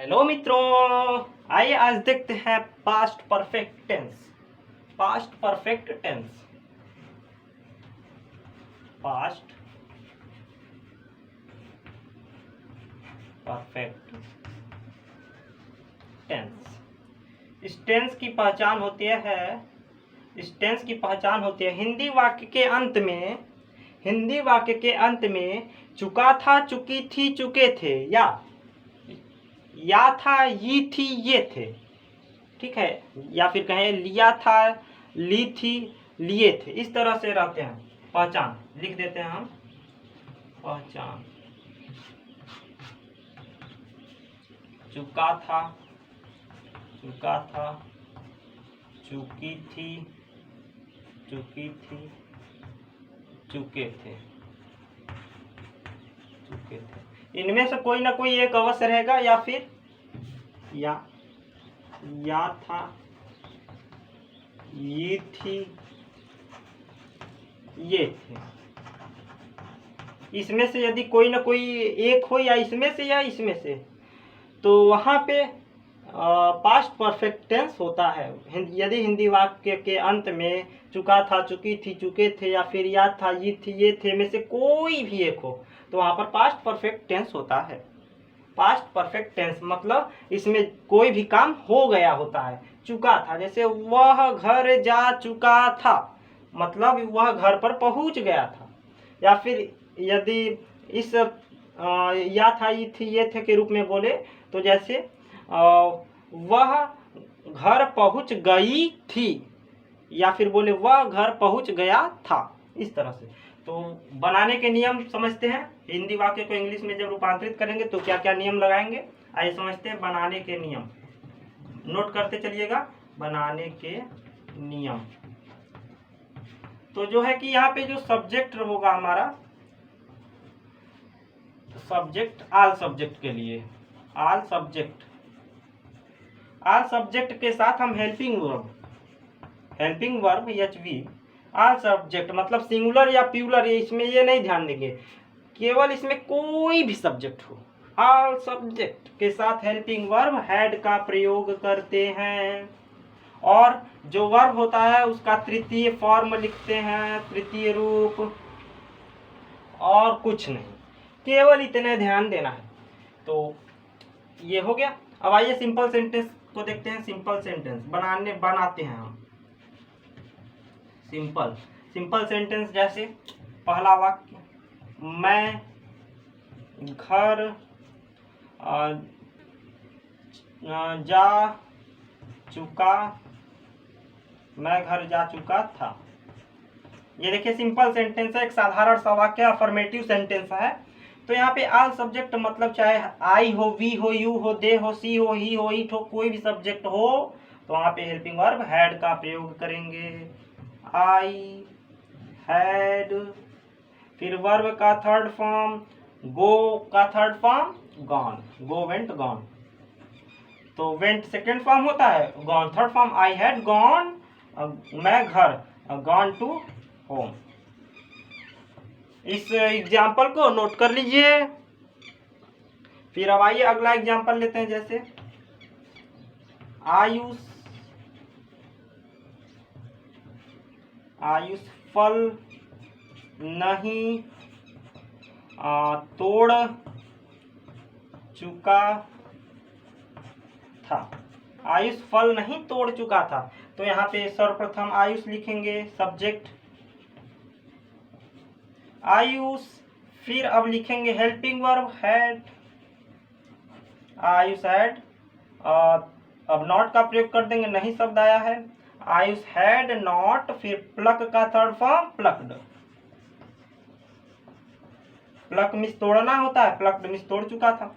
Hello मित्रों, आइए आज देखते हैं past perfect tense. Past perfect tense, past perfect tense. इस टेंस की पहचान होती है हिंदी वाक्य के अंत में, चुका था, चुकी थी, चुके थे, या था, ये थी, ये थे, ठीक है, या फिर कहें लिया था, ली थी, लिए थे। इस तरह से रहते हैं। पहचान लिख देते हैं हम। पहचान, चुका था, चुकी थी, चुके थे। इनमें से कोई ना कोई एक अवश्य रहेगा, या फिर या था, ये थी, ये थे। इसमें से यदि कोई ना कोई एक हो, या इसमें से, तो वहां पे पास्ट परफेक्ट टेंस होता है। यदि हिंदी वाक्य के अंत में चुका था, चुकी थी, चुके थे, या फिर याद था, ये थी, ये थे में से कोई भी एक हो, तो वहां पर पास्ट परफेक्ट टेंस होता है। पास्ट परफेक्ट टेंस मतलब इसमें कोई भी काम हो गया होता है। चुका था, जैसे वह घर जा चुका था, मतलब वह घर पर पहुंच गया था। या फिर यदि इस या था, ये थी, ये थे के रूप में बोले, तो जैसे वह घर पहुंच गई थी, या फिर बोले वह घर पहुंच गया था। इस तरह से तो बनाने के नियम समझते हैं। हिंदी वाक्य को इंग्लिश में जब रूपांतरित करेंगे तो क्या क्या नियम लगाएंगे, आइए समझते हैं। बनाने के नियम नोट करते चलिएगा। बनाने के नियम तो जो है कि यहाँ पे जो सब्जेक्ट होगा हमारा, सब्जेक्ट आल सब्जेक्ट के लिए, आल सब्जेक्ट के साथ हम हेल्पिंग वर्ब HV, आल सब्जेक्ट मतलब सिंगुलर या प्लूरल, इसमें ये नहीं ध्यान देंगे, केवल इसमें कोई भी सब्जेक्ट हो, आल सब्जेक्ट के साथ हेल्पिंग वर्ब हैड का प्रयोग करते हैं। और जो वर्ब होता है उसका तृतीय फॉर्म लिखते हैं, तृतीय रूप, और कुछ नहीं, केवल इतने ध्यान देना है। तो ये हो गया। अब आइए सिंपल सेंटेंस को देखते हैं। सिंपल सेंटेंस बनाते हैं हम। सिंपल सेंटेंस जैसे पहला वाक्य, मैं घर जा चुका था। ये देखिए सिंपल सेंटेंस है, एक साधारण सा वाक्य, अफर्मेटिव सेंटेंस है। तो यहाँ पे आल सब्जेक्ट मतलब चाहे आई हो, वी हो, यू हो, दे हो, सी हो, ही हो, इट हो, कोई भी सब्जेक्ट हो, तो वहां पे हेल्पिंग वर्ब हैड का प्रयोग करेंगे। आई हैड, फिर वर्ब का थर्ड फॉर्म, गो का third form gone, go went gone. तो वेंट सेकेंड फॉर्म होता है, gone third form, I had gone, मैं घर, गॉन टू होम। इस एग्जाम्पल को नोट कर लीजिए। फिर अब आइए अगला एग्जाम्पल लेते हैं। जैसे आयुष फल नहीं तोड़ चुका था। आयुष फल नहीं तोड़ चुका था, तो यहाँ पे सर्वप्रथम आयुष लिखेंगे, सब्जेक्ट आयुष, फिर अब लिखेंगे helping verb had, Ayush had, अब नॉट का प्रयोग कर देंगे, नहीं शब्द आया है, आयुष हैड नॉट, फिर प्लक का थर्ड फॉर्म प्लक्ड, प्लक मिस तोड़ना होता है, प्लक्ड मिस तोड़ चुका था।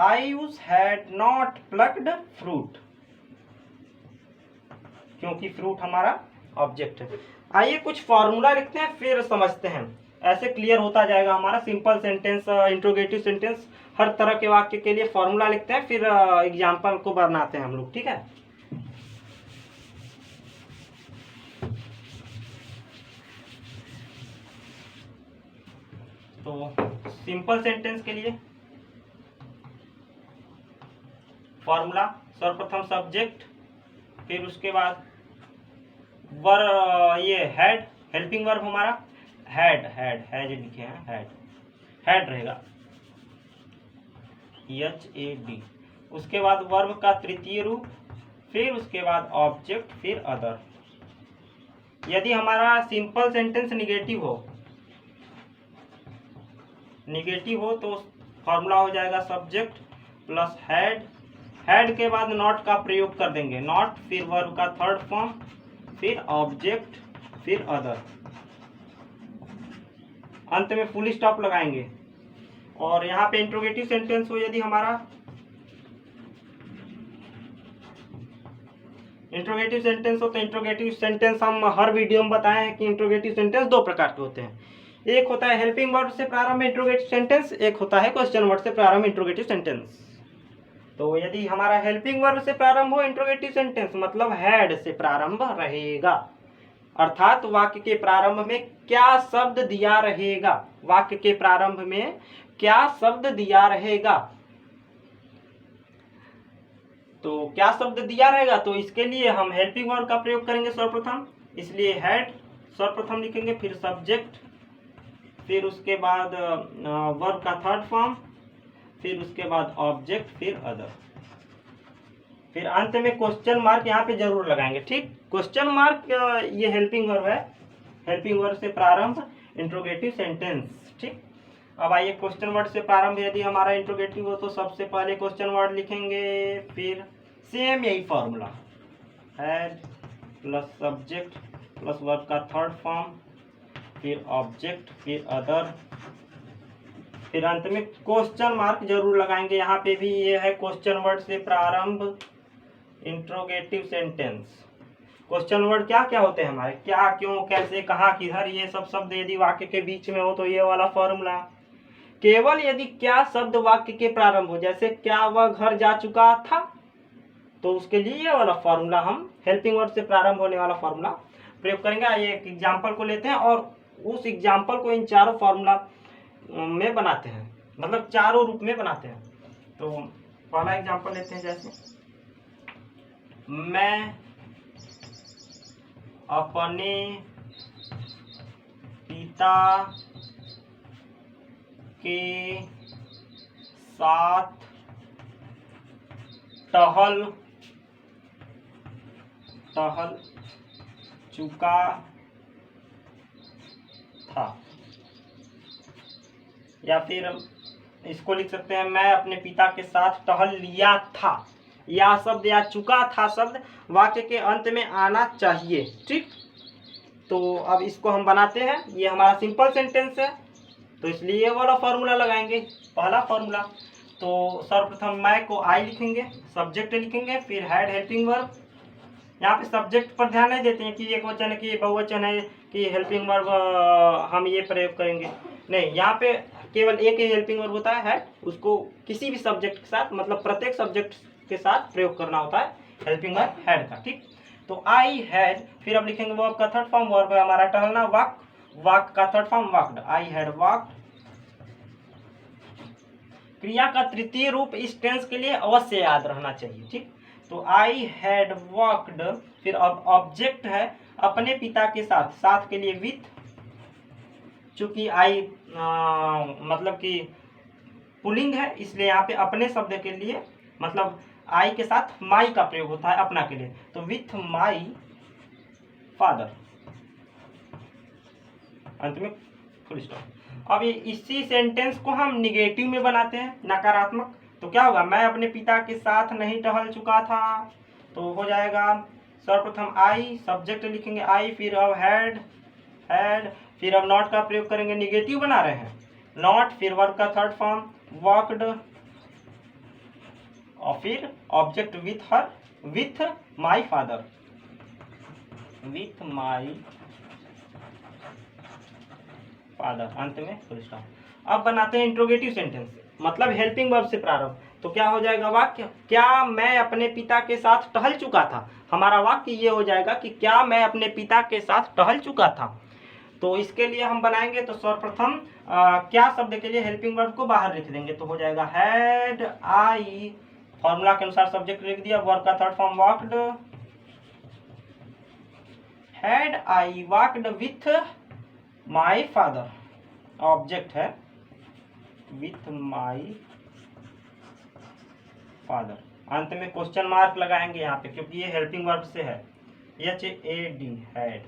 Ayush had not plucked fruit, क्योंकि फ्रूट हमारा ऑब्जेक्ट है। आइए कुछ फॉर्मूला लिखते हैं, फिर समझते हैं। ऐसे क्लियर होता जाएगा हमारा सिंपल सेंटेंस, इंट्रोगेटिव सेंटेंस, हर तरह के वाक्य के लिए फॉर्मूला लिखते हैं, फिर एग्जाम्पल को बनाते हैं हम लोग, ठीक है। तो सिंपल सेंटेंस के लिए फॉर्मूला सर्वप्रथम सब्जेक्ट, फिर उसके बाद ये हेड, हेल्पिंग वर्ब हमारा हैड जो लिखे हैं हैड रहेगा HAD। उसके बाद वर्ब का तृतीय रूप, फिर उसके बाद ऑब्जेक्ट, फिर अदर। यदि हमारा सिंपल सेंटेंस निगेटिव हो तो फॉर्मूला हो जाएगा सब्जेक्ट प्लस हैड के बाद नॉट का प्रयोग कर देंगे, नॉट, फिर वर्ब का थर्ड फॉर्म, फिर ऑब्जेक्ट, फिर अदर, अंत में फुल स्टॉप लगाएंगे। और यहाँ पे इंट्रोगेटिव सेंटेंस हो यदि हमारा, इंट्रोगेटिव सेंटेंस हो तो इंट्रोगेटिव सेंटेंस हम हर वीडियो में बताए हैं कि इंट्रोगेटिव सेंटेंस दो प्रकार के होते हैं। एक होता है हेल्पिंग वर्ब से प्रारंभ इंट्रोगेटिव सेंटेंस, एक होता है क्वेश्चन वर्ड से प्रारंभ इंट्रोगेटिव सेंटेंस। तो यदि हमारा हेल्पिंग वर्ब से प्रारंभ हो इंट्रोगेटिव सेंटेंस, मतलब हैड से प्रारंभ रहेगा, अर्थात वाक्य के प्रारंभ में क्या शब्द दिया रहेगा, वाक्य के प्रारंभ में क्या शब्द दिया रहेगा। तो क्या शब्द दिया रहेगा, तो इसके लिए हम हेल्पिंग वर्ब का प्रयोग करेंगे सर्वप्रथम, इसलिए हैड सर्वप्रथम लिखेंगे, फिर सब्जेक्ट, फिर उसके बाद वर्ब का थर्ड फॉर्म, फिर उसके बाद ऑब्जेक्ट, फिर अदर, फिर अंत में क्वेश्चन मार्क यहाँ पे जरूर लगाएंगे। ठीक, क्वेश्चन मार्क ये हेल्पिंग वर्ब है, हेल्पिंग वर्ब से प्रारंभ इंट्रोगेटिव सेंटेंस। ठीक, अब आइए क्वेश्चन वर्ड से प्रारंभ यदि हमारा इंट्रोगेटिव हो तो सबसे पहले क्वेश्चन वर्ड लिखेंगे, फिर सेम यही formula, had plus subject plus verb का थर्ड फॉर्म, फिर ऑब्जेक्ट, फिर अदर, फिर अंत में क्वेश्चन मार्क जरूर लगाएंगे। यहाँ पे भी ये है क्वेश्चन वर्ड से प्रारंभ इंट्रोगेटिव सेंटेंस। क्वेश्चन वर्ड क्या क्या होते हैं हमारे, क्या, क्यों, कैसे, कहाँ, किधर, ये सब शब्द यदि वाक्य के बीच में हो तो ये वाला फॉर्मूला। केवल यदि क्या शब्द वाक्य के प्रारंभ हो, जैसे क्या वह घर जा चुका था, तो उसके लिए ये वाला फॉर्मूला हम हेल्पिंग वर्ड से प्रारंभ होने वाला फॉर्मूला प्रयोग करेंगे। आइए एक एग्जाम्पल को लेते हैं और उस एग्जाम्पल को इन चारों फॉर्मूला में बनाते हैं, मतलब चारों रूप में बनाते हैं। तो पहला एग्जाम्पल लेते हैं, जैसे मैं अपने पिता के साथ टहल चुका था, या फिर इसको लिख सकते हैं मैं अपने पिता के साथ टहल लिया था। या शब्द या चुका था शब्द वाक्य के अंत में आना चाहिए। ठीक, तो अब इसको हम बनाते हैं, ये हमारा सिंपल सेंटेंस है तो इसलिए ये वाला फॉर्मूला लगाएंगे। पहला फॉर्मूला, तो सर्वप्रथम मैं को आई लिखेंगे, सब्जेक्ट लिखेंगे, फिर हैड हेल्पिंग वर्ब। यहाँ पे सब्जेक्ट पर ध्यान नहीं देते हैं कि एक वचन है कि बहुवचन है कि हेल्पिंग वर्ब हम ये प्रयोग करेंगे, नहीं, यहाँ पे केवल एक ही हेल्पिंग वर्ब होता है, उसको किसी भी सब्जेक्ट के साथ, मतलब प्रत्येक सब्जेक्ट के साथ प्रयोग करना होता है हेल्पिंग वर्ब हैड का। ठीक, तो आई हैड, फिर अब लिखेंगे वर्ब का थर्ड फॉर्म, वर्ब है हमारा टहलना, वॉक का third form walked, I had walked. क्रिया का तृतीय रूप इस टेंस के लिए अवश्य याद रहना चाहिए। ठीक, तो आई हैड वॉक्ड, फिर अब ऑब्जेक्ट है अपने पिता के साथ, साथ के लिए विथ, चूंकि आई मतलब कि पुलिंग है इसलिए यहाँ पे अपने शब्द के लिए, मतलब आई के साथ माई का प्रयोग होता है अपना के लिए, तो विथ माई फादर, अंत में फुल स्टॉप। अब इसी सेंटेंस को हम निगेटिव में बनाते हैं, नकारात्मक। तो क्या होगा, मैं अपने पिता के साथ नहीं टहल चुका था, तो हो जाएगा सर्वप्रथम आई, सब्जेक्ट लिखेंगे आई, फिर अब हैड, फिर अब नॉट का प्रयोग करेंगे, निगेटिव बना रहे हैं, नॉट, फिर वर्ब का थर्ड फॉर्म वॉक्ड, और फिर ऑब्जेक्ट विथ माई फादर, अंत में फुल स्टॉप। अब बनाते हैं इंट्रोगेटिव सेंटेंस, मतलब हेल्पिंग वर्ब से प्रारंभ। तो क्या हो जाएगा वाक्य, क्या मैं अपने पिता के साथ टहल चुका था। हमारा वाक्य ये हो जाएगा कि क्या मैं अपने पिता के साथ टहल चुका था। तो इसके लिए हम बनाएंगे, तो सर्वप्रथम क्या शब्द के लिए हेल्पिंग वर्ब को बाहर लिख देंगे, तो हो जाएगा हैड आई फॉर्मूला के अनुसार सब्जेक्ट लिख दिया, वर्ब का third form walked, had I walked with my father, object है विथ माई फादर। अंत में क्वेश्चन मार्क लगाएंगे यहाँ पे क्योंकि ये हेल्पिंग वर्ब से है, HAD हैड।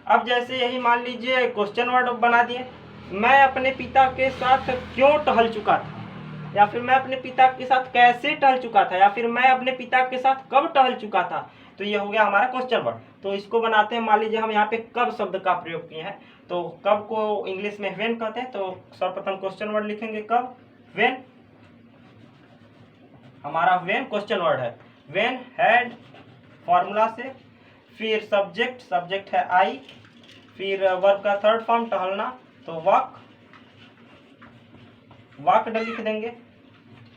अब जैसे यही मान लीजिए क्वेश्चन वर्ड बना दिए, मैं अपने पिता के साथ क्यों टहल चुका था, या फिर मैं अपने पिता के साथ कैसे टहल चुका था, या फिर मैं अपने पिता के साथ कब टहल चुका था। तो ये हो गया हमारा क्वेश्चन वर्ड। तो इसको बनाते हैं, मान लीजिए हम यहाँ पे कब शब्द का प्रयोग किए हैं, तो कब को इंग्लिश में व्हेन कहते हैं। तो सर्वप्रथम क्वेश्चन वर्ड लिखेंगे कब, व्हेन, हमारा व्हेन क्वेश्चन वर्ड है, व्हेन हैड फॉर्मूला से, फिर सब्जेक्ट, सब्जेक्ट है आई, फिर वर्ब का थर्ड फॉर्म टहलना तो वॉक, वॉकड लिख देंगे,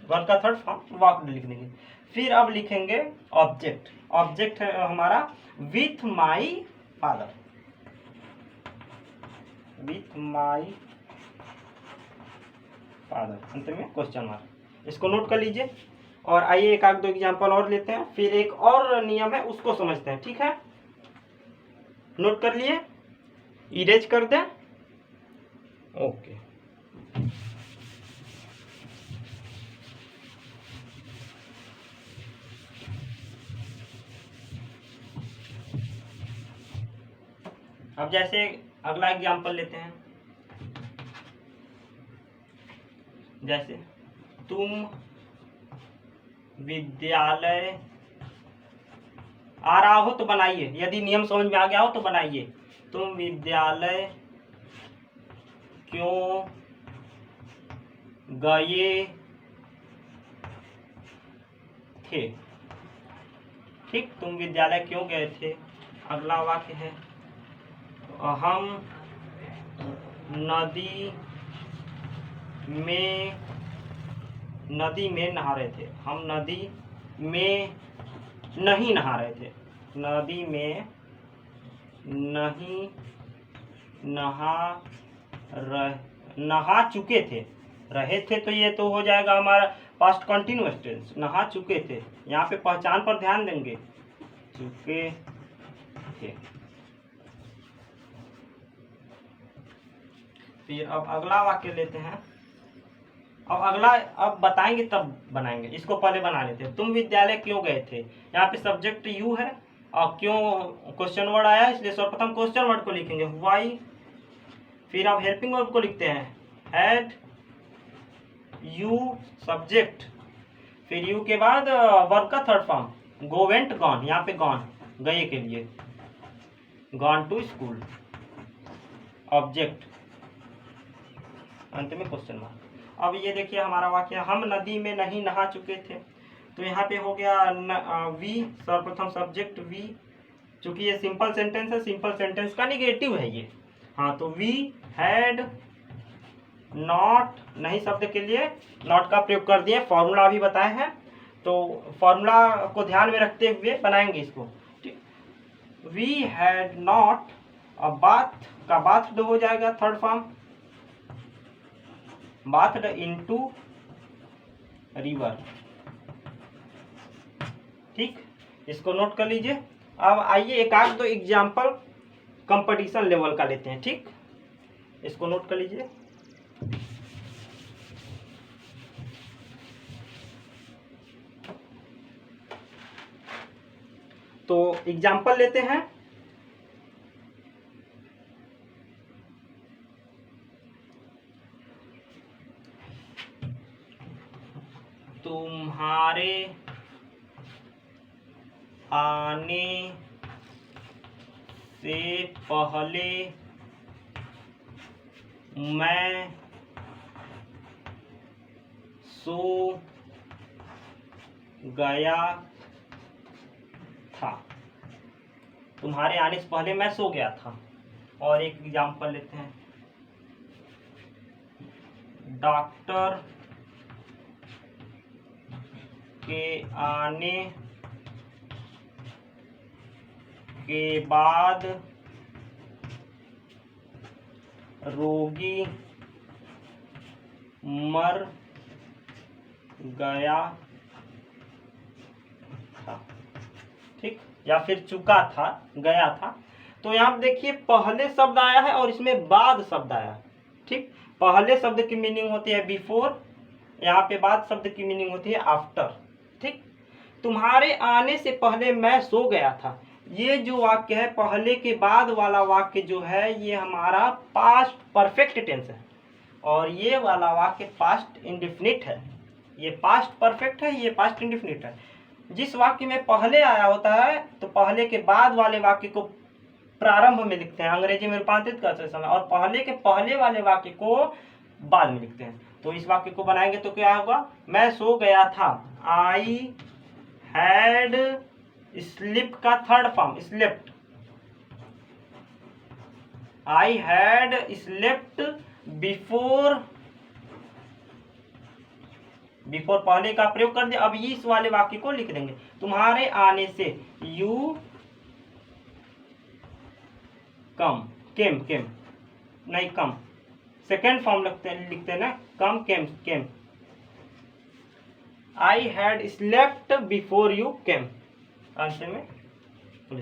वर्ब का थर्ड फॉर्म वॉकड लिख देंगे। फिर अब लिखेंगे ऑब्जेक्ट, ऑब्जेक्ट है हमारा with my father, with my father, अंत में क्वेश्चन मार्क। इसको नोट कर लीजिए और आइए एक आध दो एग्जांपल और लेते हैं, फिर एक और नियम है उसको समझते हैं, ठीक है। नोट कर लिए, इरेज कर दें, ओके। अब जैसे अगला एग्जांपल लेते हैं, जैसे तुम विद्यालय आ रहा हो तो बनाइए, यदि नियम समझ में आ गया हो तो बनाइए, तुम विद्यालय क्यों गए थे, ठीक, तुम विद्यालय क्यों गए थे। अगला वाक्य है हम नदी में नहा रहे थे, हम नदी में नहीं नहा रहे थे, नदी में नहीं नहा चुके थे, रहे थे तो ये तो हो जाएगा हमारा पास्ट कंटिन्यूअस टेंस, नहा चुके थे, यहाँ पे पहचान पर ध्यान देंगे, चुके थे। फिर अब अगला वाक्य लेते हैं, अब अगला अब बताएंगे तब बनाएंगे, इसको पहले बना लेते हैं। तुम विद्यालय क्यों गए थे, यहाँ पे सब्जेक्ट यू है और क्यों क्वेश्चन वर्ड आया, इसलिए सर्वप्रथम क्वेश्चन वर्ड को लिखेंगे व्हाई, फिर आप हेल्पिंग वर्ब को लिखते हैं हैड यू सब्जेक्ट, फिर यू के बाद वर्ब का third form go went gone, यहाँ पे गॉन गए के लिए, गॉन टू स्कूल, ऑब्जेक्ट, अंत में क्वेश्चन मार्क। अब ये देखिए हमारा वाक्य, हम नदी में नहीं नहा चुके थे, तो यहाँ पे हो गया वी, सर्वप्रथम सब्जेक्ट वी, चूंकि ये सिंपल सेंटेंस है, सिंपल सेंटेंस का निगेटिव है ये, हाँ, तो वी हैड नॉट, नहीं शब्द के लिए नॉट का प्रयोग कर दिए, फॉर्मूला भी बताए हैं, तो फॉर्मूला को ध्यान में रखते हुए बनाएंगे इसको, ठीक। वी हैड नॉट, अब बाथ का बाथड हो जाएगा third form, bathed into river, ठीक, इसको नोट कर लीजिए। अब आइए एक आध दो एग्जाम्पल कंपटीशन लेवल का लेते हैं, ठीक, इसको नोट कर लीजिए। तो एग्जाम्पल लेते हैं, तुम्हारे आने से पहले मैं सो गया था, तुम्हारे आने से पहले मैं सो गया था। और एक एग्जाम्पल लेते हैं, डॉक्टर के आने के बाद रोगी मर गया ठीक, या फिर चुका था, गया था। तो यहाँ पे देखिए पहले शब्द आया है और इसमें बाद शब्द आया है। ठीक, पहले शब्द की मीनिंग होती है बिफोर, यहाँ पे बाद शब्द की मीनिंग होती है आफ्टर। ठीक, तुम्हारे आने से पहले मैं सो गया था, ये जो वाक्य है पहले के बाद वाला वाक्य जो है ये हमारा पास्ट परफेक्ट टेंस है, और ये वाला वाक्य पास्ट इंडेफिनिट है। ये पास्ट परफेक्ट है, ये पास्ट इंडेफिनिट है। जिस वाक्य में पहले आया होता है तो पहले के बाद वाले वाक्य को प्रारंभ में लिखते हैं, अंग्रेजी में रूपांतरित करते समय, और पहले के पहले वाले वाक्य को बाद में लिखते हैं। तो इस वाक्य को बनाएंगे तो क्या होगा, मैं सो गया था, आई हैड स्लीप का third form slept, I had slept before, before पहले का प्रयोग कर दिया। अब इस वाले वाक्य को लिख देंगे, तुम्हारे आने से, यू कम, केम, केम नहीं कम, सेकेंड फॉर्म लिखते हैं ना, come came, came. I had slept before you came, अंत में